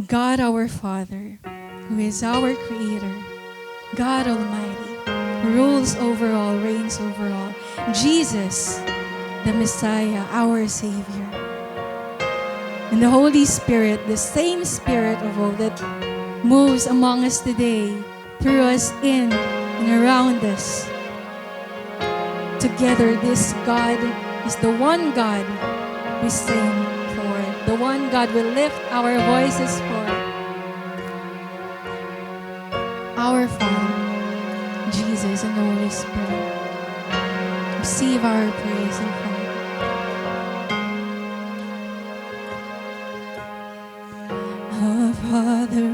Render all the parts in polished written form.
God our Father, who is our Creator, God Almighty, rules over all, reigns over all. Jesus, the Messiah, our Savior. And the Holy Spirit, the same Spirit of all that moves among us today, through us, in and around us. Together, this God is the one God we sing for, the one God we lift our voices for. Our Father, Jesus, and the Holy Spirit, receive our praise and Father. Our Father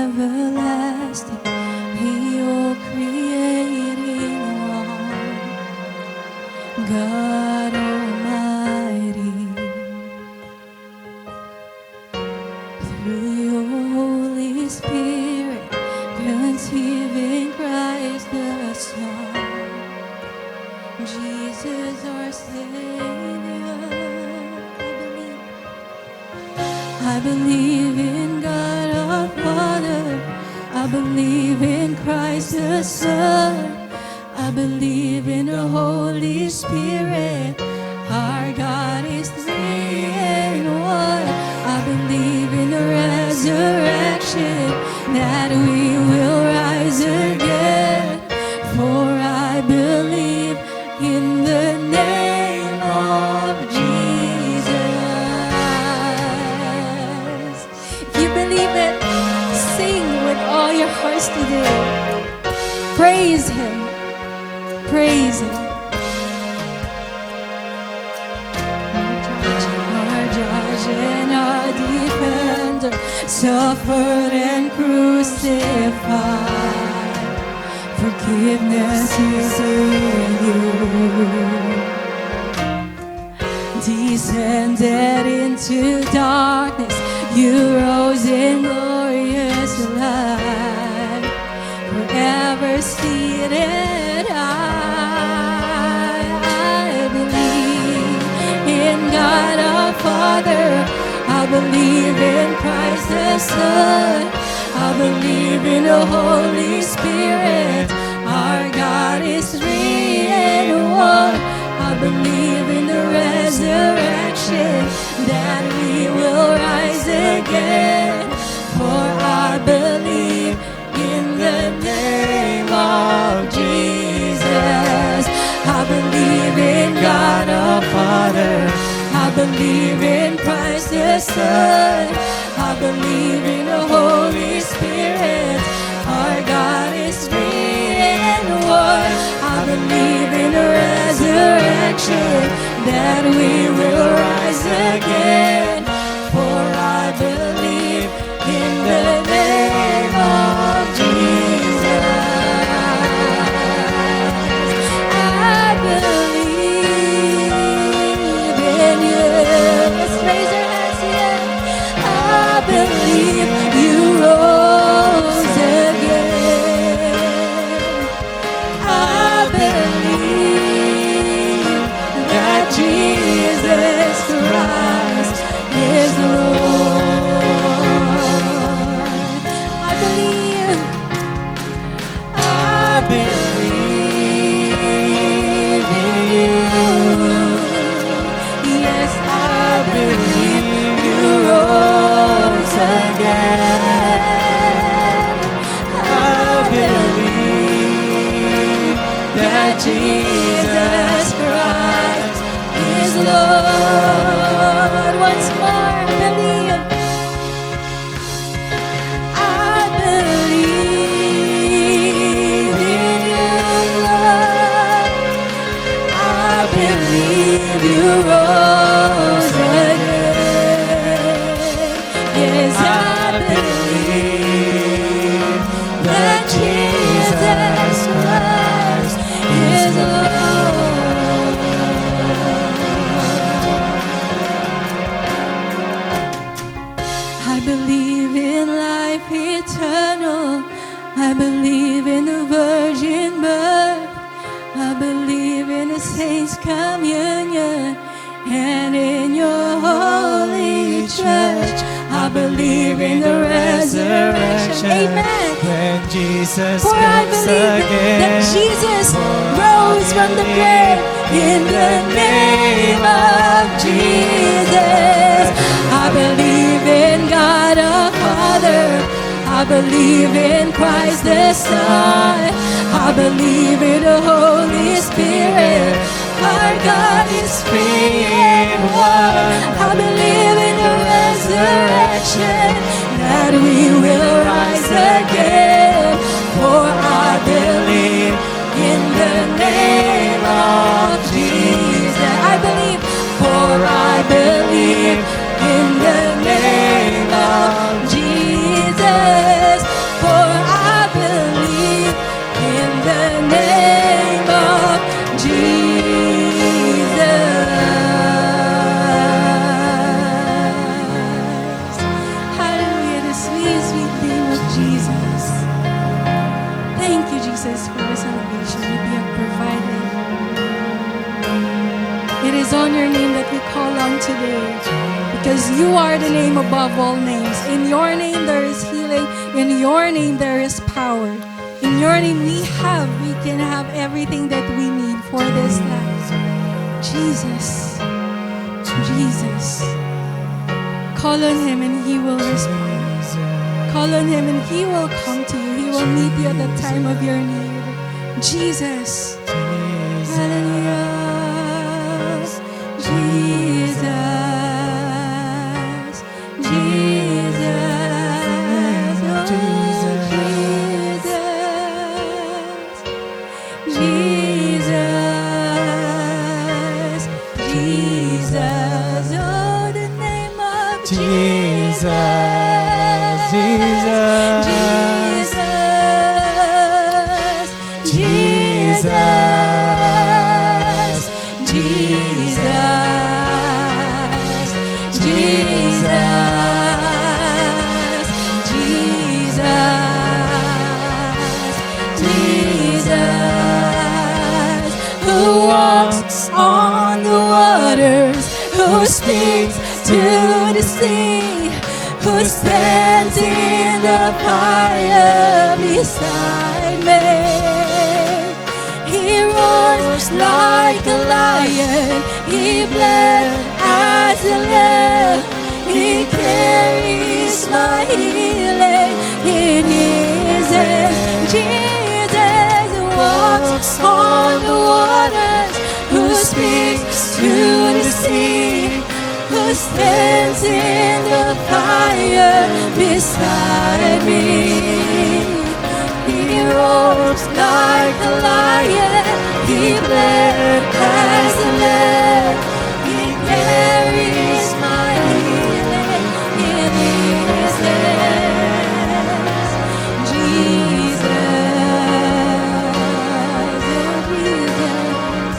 everlasting, the all-creating one, God Almighty, through your Holy Spirit, conceiving Christ the Son, Jesus our Savior. I believe in God our Father, I believe in Christ the Son, I believe in the Holy Spirit, our God is three in one. I believe in the resurrection, that we will rise again, for I believe in the name of Jesus. If you believe it, sing with all your hearts today. Praise Him. Praise Him. Our judge and our defender, suffered and crucified. Forgiveness is in you. Descended into darkness, you rose in glorious light. Forever seated I believe in God our Father, I believe in Christ the Son, I believe in the Holy Spirit, our God is three in one. I believe in the resurrection, that we will rise again, for I believe in the name of Jesus. I believe in God our Father, I believe in Christ the Son, I believe in the Holy Spirit, our God is three in one. I believe in the resurrection, that we will rise again, for I believe in the name of Jesus. I believe in you. Let's raise our hands here. I believe you rose again. I believe that Jesus Christ is Lord. I believe in you. Yes, I believe you rose again. I believe that Jesus Christ is Lord. Once more, I believe. I believe in you, Lord. I believe you rose again. Yes, I believe that Jesus Christ is Lord. I believe in life eternal, I believe in the virgin birth, I believe in the saints' communion, and in your holy church. I I believe in the resurrection. Amen. When Jesus For I comes believe again. that Jesus rose from the grave in the name of Jesus. I believe in God our Father. I believe in Christ the Son. I believe in the Holy Spirit. Our God is three in one. I believe in the resurrection, that we will rise again. For I believe in the name of Jesus. I believe, for I believe in the name of Jesus. For I believe in the name of Jesus. Hallelujah, the sweet, sweet name of Jesus. Thank you, Jesus, for the salvation that you have provided. It is on your name that we call on today, because you are the name above all names. In your name there is healing. In your name there is power. In your name we can have everything that we need for this life. Jesus, Jesus. Call on Him and He will respond. Call on Him and He will come to you. He will meet you at the time of your need. Jesus. Hallelujah. Jesus. Jesus. Oh, Jesus. Jesus. Jesus. Oh, the name of Jesus, Jesus, Jesus, Jesus, Jesus, Jesus, Jesus, who walks on the waters, who speaks to the sea, who stands in the fire beside me. He roars like a lion, he bled as a lamb. He carries my healing in his hands. Jesus walks on the waters, who speaks to the sea, who stands in the fire beside me. He roars like a lion, he bled as a lamb. He carries my healing in his hands. Jesus, oh Jesus,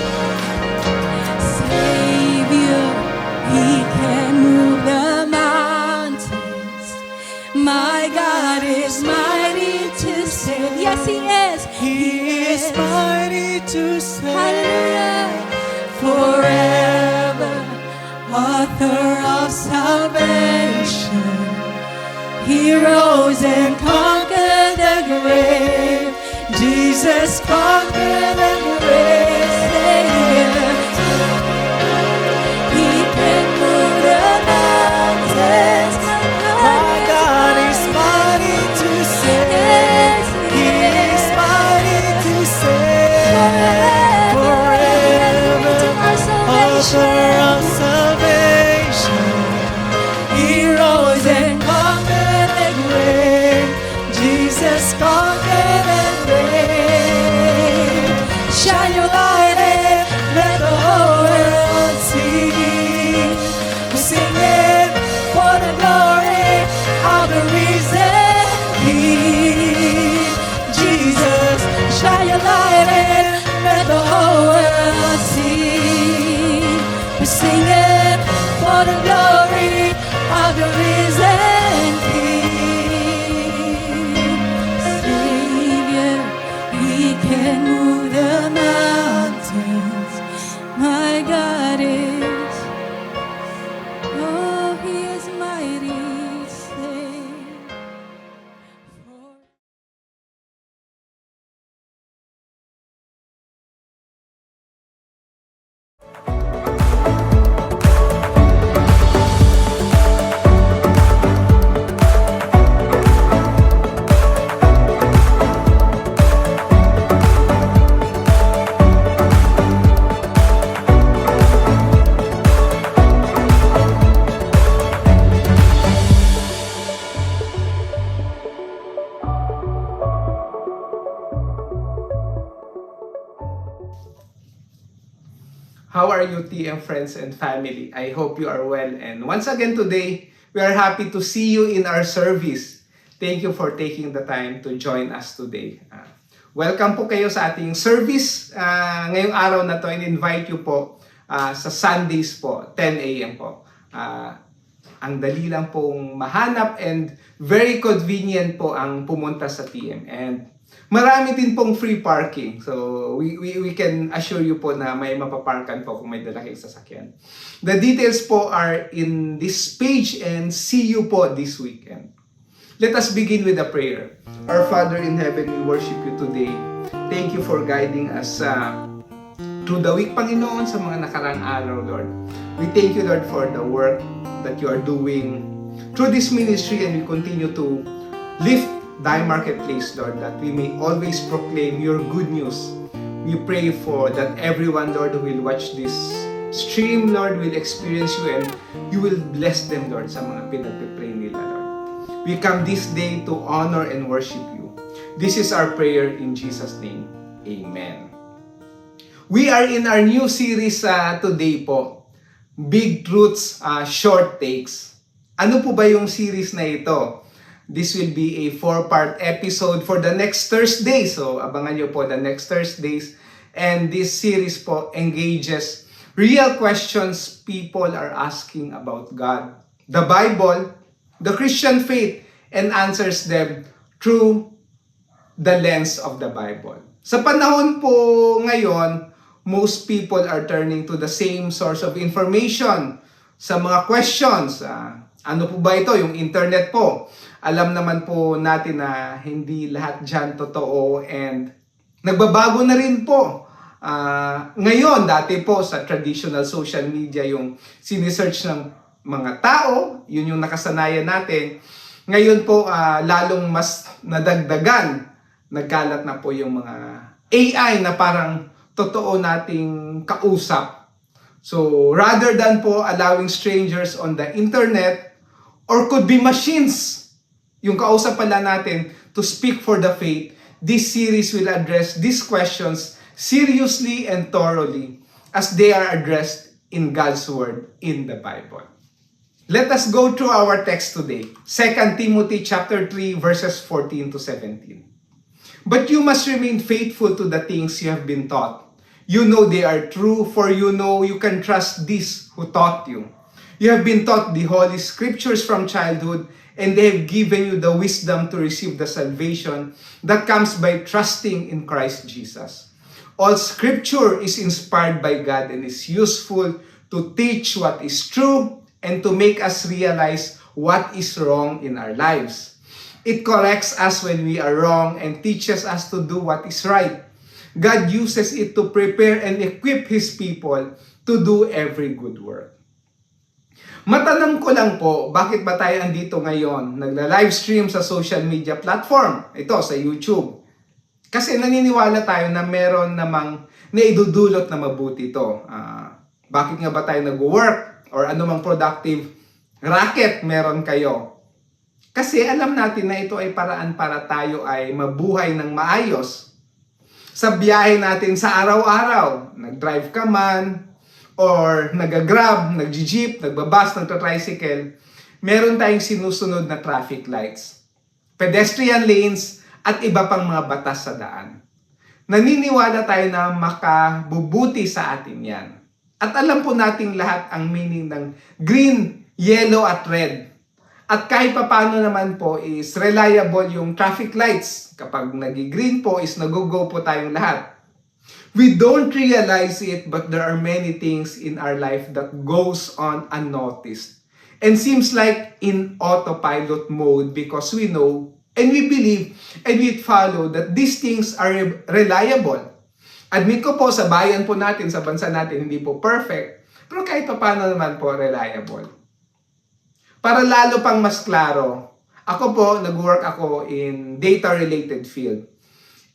Savior, He can move the mountains. My God is mighty to save. Yes, He is. He is mighty to save. Hallelujah. Forever, author of salvation. He rose and conquered the grave. Jesus conquered the grave. Savior, He can move the mountains. My God is mighty to save. Yes, He is mighty to save. Forever, author of salvation. He rose and conquered the grave. Jesus conquered the grave. Shine your light and let the whole world see. We're singing for the glory of the risen King. Jesus, shine your light and let the whole world see. We're singing for the glory of the risen King. Savior, He can move the mountains. My God is, oh, He is mighty. How are you, TM friends and family? I hope you are well. And once again today, we are happy to see you in our service. Thank you for taking the time to join us today. Welcome po kayo sa ating service ngayong araw na to, and invite you po sa Sundays po, 10 a.m. po. Ang dali lang pong mahanap and very convenient po ang pumunta sa TM. And marami din pong free parking. So, we can assure you po na may mapaparkan po kung may dala kayong sasakyan. The details po are in this page, and see you po this weekend. Let us begin with a prayer. Our Father in heaven, we worship you today. Thank you for guiding us through the week, Panginoon, sa mga nakarang araw, Lord. We thank you, Lord, for the work that you are doing through this ministry, and we continue to lift Thy marketplace, Lord, that we may always proclaim your good news. We pray for that everyone, Lord, who will watch this stream, Lord, will experience you, and you will bless them, Lord, sa mga pinagpipray nila, Lord. We come this day to honor and worship you. This is our prayer in Jesus' name. Amen. We are in our new series today po, Big Truths, Short Takes. Ano po ba yung series na ito? This will be a 4-part episode for the next Thursday. So, abangan nyo po the next Thursdays. And this series po engages real questions people are asking about God, the Bible, the Christian faith, and answers them through the lens of the Bible. Sa panahon po ngayon, most people are turning to the same source of information sa mga questions. Ano po ba ito? Yung internet po. Alam naman po natin na hindi lahat dyan totoo, and nagbabago na rin po. Ngayon, dati po sa traditional social media, yung sinisearch ng mga tao, yun yung nakasanayan natin. Ngayon po, lalong mas nadagdagan, nagkalat na po yung mga AI na parang totoo nating kausap. So, rather than po allowing strangers on the internet, or could be machines, yung kausap pala natin, to speak for the faith, this series will address these questions seriously and thoroughly as they are addressed in God's Word in the Bible. Let us go through our text today. 2 Timothy chapter 3 verses 14 to 17. But you must remain faithful to the things you have been taught. You know they are true, for you know you can trust these who taught you. You have been taught the Holy Scriptures from childhood, and they have given you the wisdom to receive the salvation that comes by trusting in Christ Jesus. All Scripture is inspired by God and is useful to teach what is true and to make us realize what is wrong in our lives. It corrects us when we are wrong and teaches us to do what is right. God uses it to prepare and equip His people to do every good work. Matanong ko lang po, bakit ba tayo andito ngayon? Nagla-livestream sa social media platform. Ito, sa YouTube. Kasi naniniwala tayo na meron namang naidudulot na mabuti ito. Bakit nga ba tayo nag-work? Or anumang productive racket meron kayo? Kasi alam natin na ito ay paraan para tayo ay mabuhay ng maayos. Sa biyahe natin sa araw-araw, nag-drive ka man, or nag-grab, nag-jeep, nagbabas, nagta-tricycle, meron tayong sinusunod na traffic lights, pedestrian lanes, at iba pang mga batas sa daan. Naniniwala tayo na makabubuti sa atin yan. At alam po nating lahat ang meaning ng green, yellow, at red. At kahit papano naman po is reliable yung traffic lights. Kapag nag-green po is nag-go po tayong lahat. We don't realize it, but there are many things in our life that goes on unnoticed and seems like in autopilot mode because we know and we believe and we follow that these things are reliable. Admit ko po, sa bayan po natin, sa bansa natin, hindi po perfect, pero kahit pa paano naman po reliable. Para lalo pang mas klaro, ako po, nag-work ako in data-related field.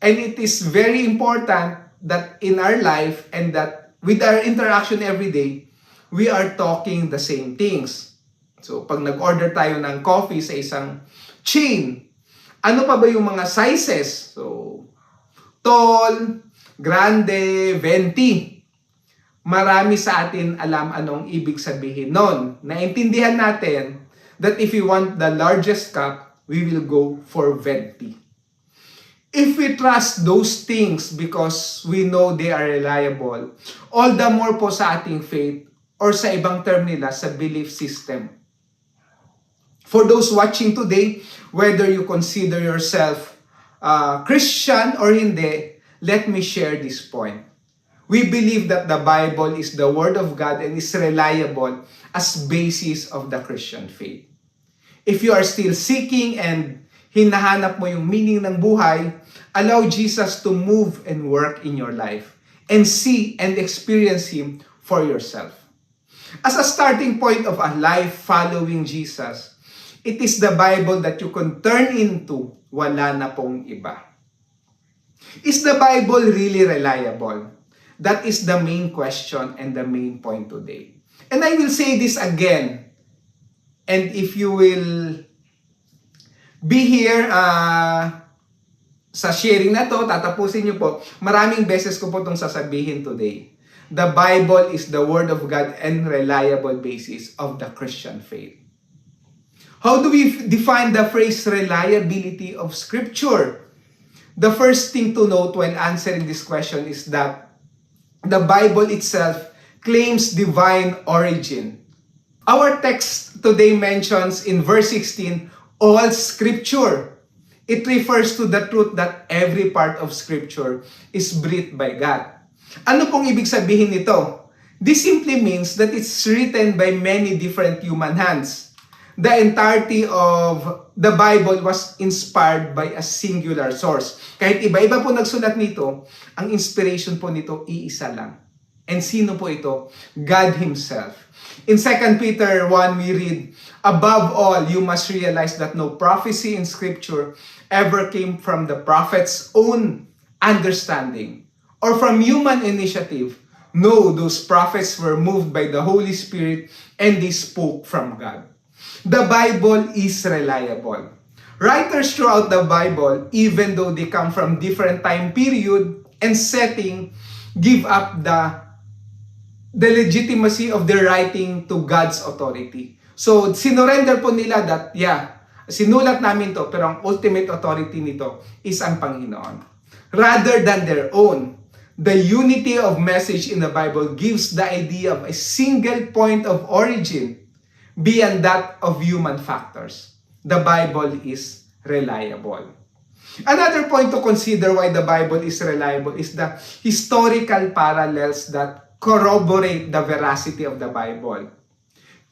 And it is very important that in our life and that with our interaction every day, we are talking the same things. So, pag nag-order tayo ng coffee sa isang chain, ano pa ba yung mga sizes? So, tall, grande, venti. marami sa atin alam anong ibig sabihin nun. Naintindihan natin that if we want the largest cup, we will go for venti. If we trust those things because we know they are reliable, all the more po sa ating faith, or sa ibang term nila, sa belief system. For those watching today, whether you consider yourself Christian or hindi, let me share this point. We believe that the Bible is the Word of God and is reliable as basis of the Christian faith. If you are still seeking and hinahanap mo yung meaning ng buhay, allow Jesus to move and work in your life and see and experience Him for yourself. As a starting point of a life following Jesus, it is the Bible that you can turn into, wala na pong iba. Is the Bible really reliable? That is the main question and the main point today. And I will say this again. And if you will be here sa sharing na to, tatapusin nyo po, maraming beses ko po itong sasabihin today. The Bible is the Word of God and reliable basis of the Christian faith. How do we define the phrase reliability of Scripture? The first thing to note when answering this question is that the Bible itself claims divine origin. Our text today mentions in verse 16, all Scripture. It refers to the truth that every part of Scripture is breathed by God. Ano pong ibig sabihin nito? This simply means that it's written by many different human hands. The entirety of the Bible was inspired by a singular source. Kahit iba-iba po nagsulat nito, ang inspiration po nito iisa lang. And sino po ito? God Himself. In 2 Peter 1, we read, above all, you must realize that no prophecy in Scripture ever came from the prophet's own understanding or from human initiative. No, those prophets were moved by the Holy Spirit and they spoke from God. The Bible is reliable. Writers throughout the Bible, even though they come from different time period and setting, give up the legitimacy of their writing to God's authority. So, sinurrender po nila that, sinulat namin to, pero ang ultimate authority nito is ang Panginoon. Rather than their own, the unity of message in the Bible gives the idea of a single point of origin beyond that of human factors. The Bible is reliable. Another point to consider why the Bible is reliable is the historical parallels that corroborate the veracity of the Bible.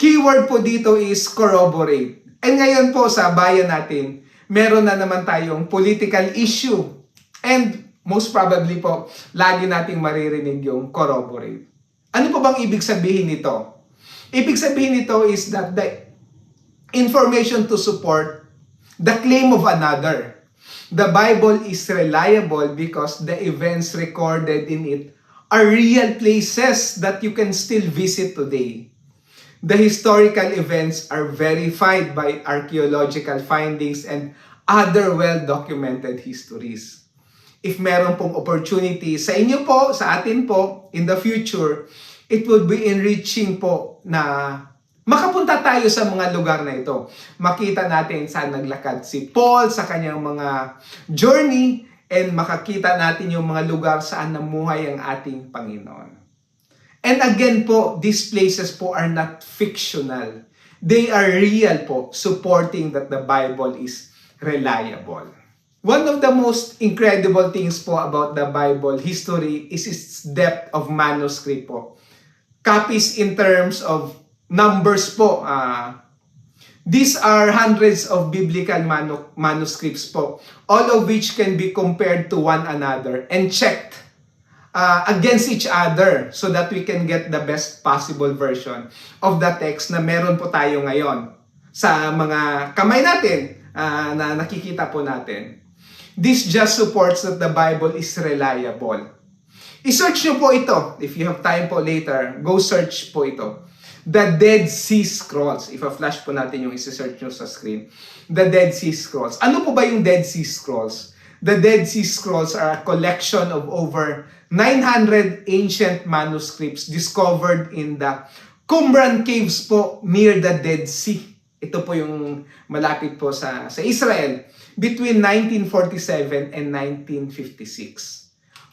Keyword po dito is corroborate. And ngayon po sa bayan natin, meron na naman tayong political issue. And most probably po, lagi nating maririnig yung corroborate. Ano po bang ibig sabihin nito? Ibig sabihin nito is that the information to support the claim of another. The Bible is reliable because the events recorded in it are real places that you can still visit today. The historical events are verified by archaeological findings and other well-documented histories. If meron pong opportunity sa inyo po, sa atin po, in the future, it would be enriching po na makapunta tayo sa mga lugar na ito. Makita natin saan naglakad si Paul sa kanyang mga journey and makakita natin yung mga lugar saan namuhay ang ating Panginoon. And again po, these places po are not fictional. They are real po, supporting that the Bible is reliable. One of the most incredible things po about the Bible history is its depth of manuscript po. Copies in terms of numbers po. These are hundreds of biblical manuscripts po, all of which can be compared to one another and checked against each other so that we can get the best possible version of the text na meron po tayo ngayon sa mga kamay natin na nakikita po natin. This just supports that the Bible is reliable. I-search nyo po ito. If you have time po later, go search po ito. The Dead Sea Scrolls. If a-flash po natin yung i-search nyo sa screen. The Dead Sea Scrolls. Ano po ba yung Dead Sea Scrolls? The Dead Sea Scrolls are a collection of over 900 ancient manuscripts discovered in the Qumran Caves po near the Dead Sea. Ito po yung malapit po sa Israel between 1947 and 1956.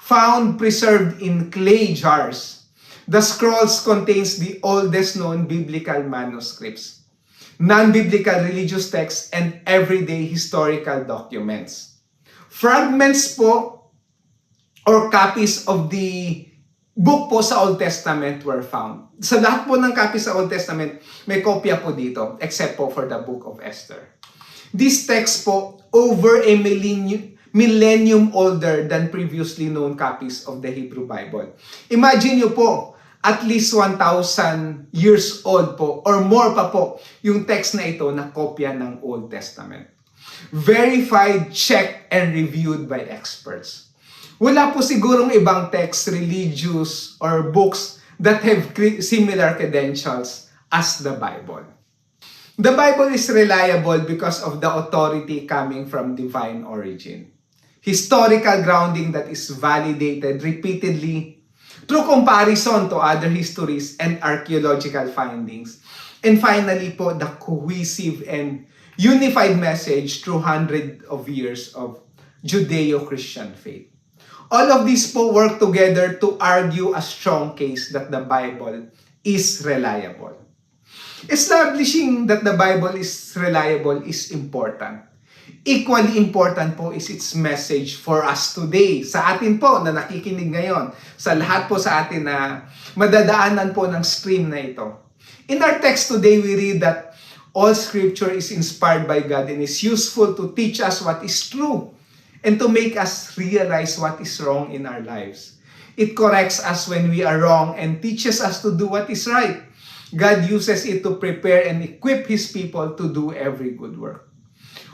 Found preserved in clay jars. The scrolls contains the oldest known biblical manuscripts, non-biblical religious texts, and everyday historical documents. Fragments po or copies of the book po sa Old Testament were found. Sa lahat po ng copies sa Old Testament, may kopya po dito, except po for the book of Esther. This text po, over a millennium older than previously known copies of the Hebrew Bible. Imagine nyo po, at least 1,000 years old po, or more pa po, yung text na ito na kopya ng Old Testament. Verified, checked, and reviewed by experts. Wala po sigurong ibang text, religious, or books that have similar credentials as the Bible. The Bible is reliable because of the authority coming from divine origin. Historical grounding that is validated repeatedly through comparison to other histories and archaeological findings. And finally po, the cohesive and unified message through hundreds of years of Judeo-Christian faith. All of these po work together to argue a strong case that the Bible is reliable. Establishing that the Bible is reliable is important. Equally important po is its message for us today. Sa atin po na nakikinig ngayon, sa lahat po sa atin na madadaanan po ng stream na ito. In our text today, we read that all scripture is inspired by God and is useful to teach us what is true and to make us realize what is wrong in our lives. It corrects us when we are wrong and teaches us to do what is right. God uses it to prepare and equip His people to do every good work.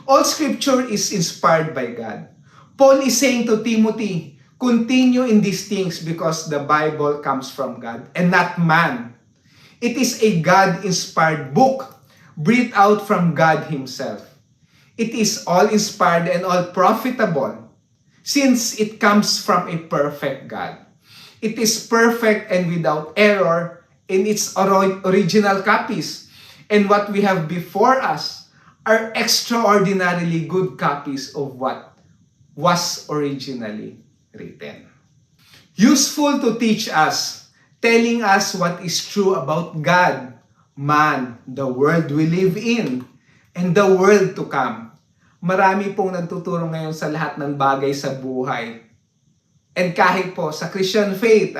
All scripture is inspired by God. Paul is saying to Timothy, continue in these things because the Bible comes from God and not man. It is a God-inspired book, breathed out from God Himself. It is all inspired and all profitable since it comes from a perfect God. It is perfect and without error in its original copies. And what we have before us are extraordinarily good copies of what was originally written. Useful to teach us, telling us what is true about God, man, the world we live in, and the world to come. Marami pong nagtuturo ngayon sa lahat ng bagay sa buhay. And kahit po sa Christian faith,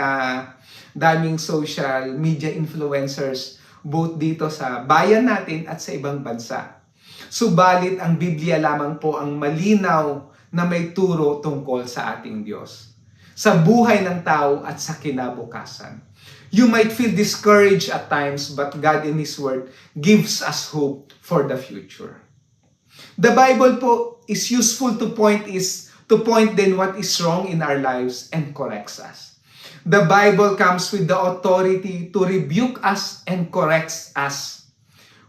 daming social media influencers both dito sa bayan natin at sa ibang bansa. Subalit ang Biblia lamang po ang malinaw na may turo tungkol sa ating Diyos, sa buhay ng tao at sa kinabukasan. You might feel discouraged at times, but God in His Word gives us hope for the future. The Bible po is useful to point then what is wrong in our lives and corrects us. The Bible comes with the authority to rebuke us and corrects us.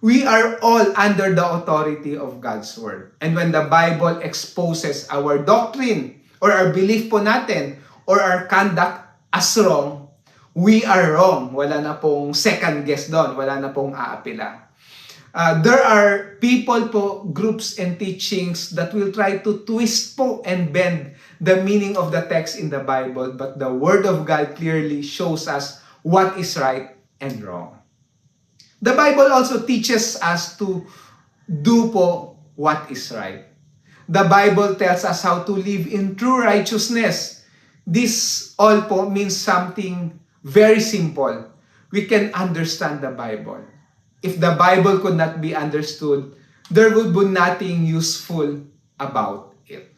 We are all under the authority of God's Word. And when the Bible exposes our doctrine or our belief po natin or our conduct as wrong, we are wrong. Wala na pong second guess doon. Wala na pong aapila. There are people po, groups and teachings that will try to twist po and bend the meaning of the text in the Bible, but the Word of God clearly shows us what is right and wrong. The Bible also teaches us to do po what is right. The Bible tells us how to live in true righteousness. This all po means something very simple. We can understand the Bible. If the Bible could not be understood, there would be nothing useful about it.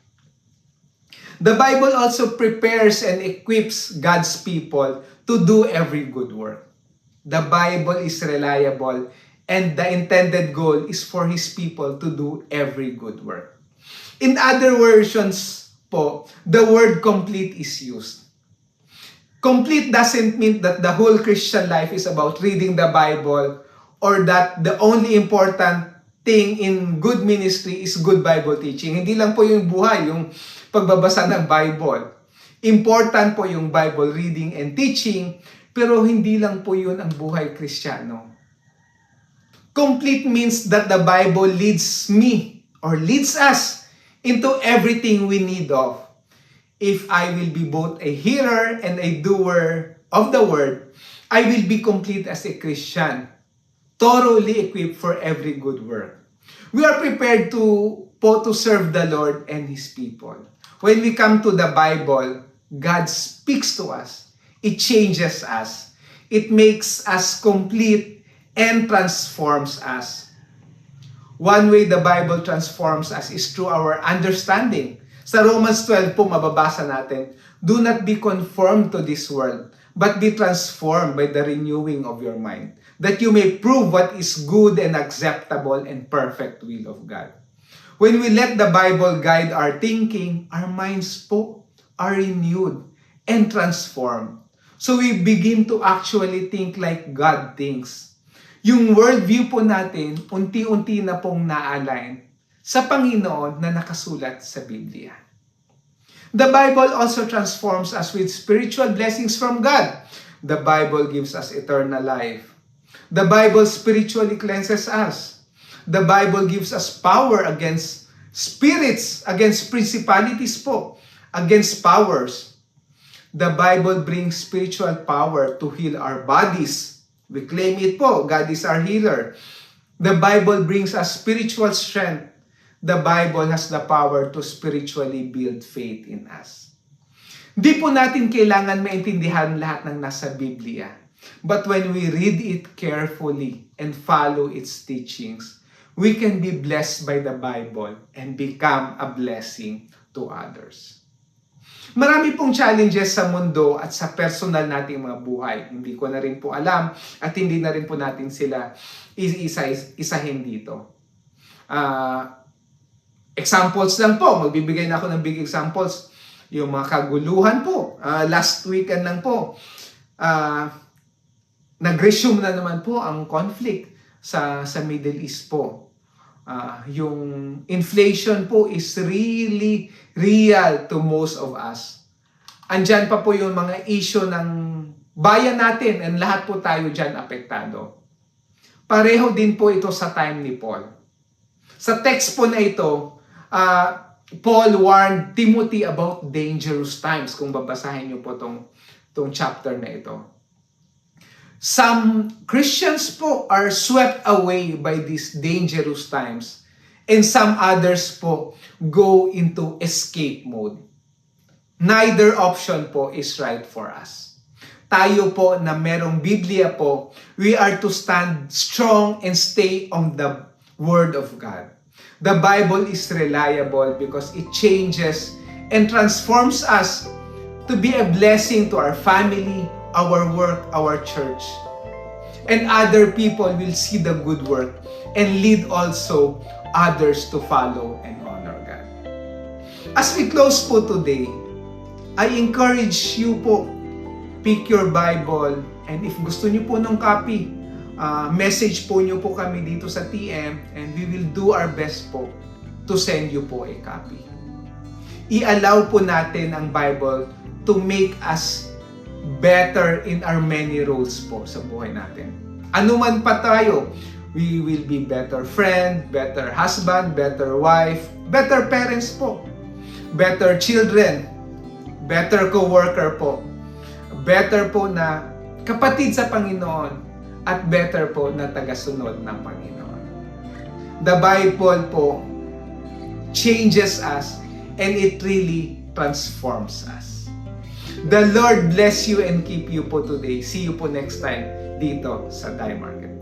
The Bible also prepares and equips God's people to do every good work. The Bible is reliable and the intended goal is for His people to do every good work. In other versions po, the word complete is used. Complete doesn't mean that the whole Christian life is about reading the Bible or that the only important thing in good ministry is good Bible teaching. Hindi lang po yung buhay, yung pagbabasa ng Bible. Important po yung Bible reading and teaching, pero hindi lang po yun ang buhay Kristiyano. Complete means that the Bible leads me or leads us into everything we need of. If I will be both a hearer and a doer of the word, I will be complete as a Christian, thoroughly equipped for every good work. We are prepared to serve the Lord and His people. When we come to the Bible, God speaks to us. It changes us. It makes us complete and transforms us. One way the Bible transforms us is through our understanding. Sa Romans 12 po mababasa natin, do not be conformed to this world, but be transformed by the renewing of your mind, that you may prove what is good and acceptable and perfect will of God. When we let the Bible guide our thinking, our minds po are renewed and transformed. So we begin to actually think like God thinks. Yung worldview po natin, unti-unti na pong na-align sa Panginoon na nakasulat sa Biblia. The Bible also transforms us with spiritual blessings from God. The Bible gives us eternal life. The Bible spiritually cleanses us. The Bible gives us power against spirits, against principalities po, against powers. The Bible brings spiritual power to heal our bodies. We claim it po, God is our healer. The Bible brings us spiritual strength. The Bible has the power to spiritually build faith in us. Di po natin kailangan maintindihan lahat ng nasa Biblia. But when we read it carefully and follow its teachings, we can be blessed by the Bible and become a blessing to others. Marami pong challenges sa mundo at sa personal nating mga buhay. Hindi ko na rin po alam at hindi na rin po natin sila isahin dito. Examples lang po. Magbibigay na ako ng big examples. Yung mga kaguluhan po. Last weekend lang po. Nag-resume na naman po ang conflict sa Middle East po. Yung inflation po is really real to most of us. Andyan pa po yung mga issue ng bayan natin and lahat po tayo dyan apektado. Pareho din po ito sa time ni Paul. Sa text po na ito, Paul warned Timothy about dangerous times. Kung babasahin niyo po tong chapter na ito. Some Christians po are swept away by these dangerous times and some others po go into escape mode. Neither option po is right for us. Tayo po na merong Biblia po, we are to stand strong and stay on the Word of God. The Bible is reliable because it changes and transforms us to be a blessing to our family, our work, our church. And other people will see the good work and lead also others to follow and honor God. As we close po today, I encourage you po, pick your Bible and if gusto niyo po ng copy, message po niyo po kami dito sa TM and we will do our best po to send you po a copy. I-allow po natin ang Bible to make us better in our many roles po sa buhay natin. Ano man pa tayo, we will be better friend, better husband, better wife, better parents po, better children, better co-worker po, better po na kapatid sa Panginoon, at better po na tagasunod ng Panginoon. The Bible po changes us and it really transforms us. The Lord bless you and keep you po today. See you po next time dito sa Die Market.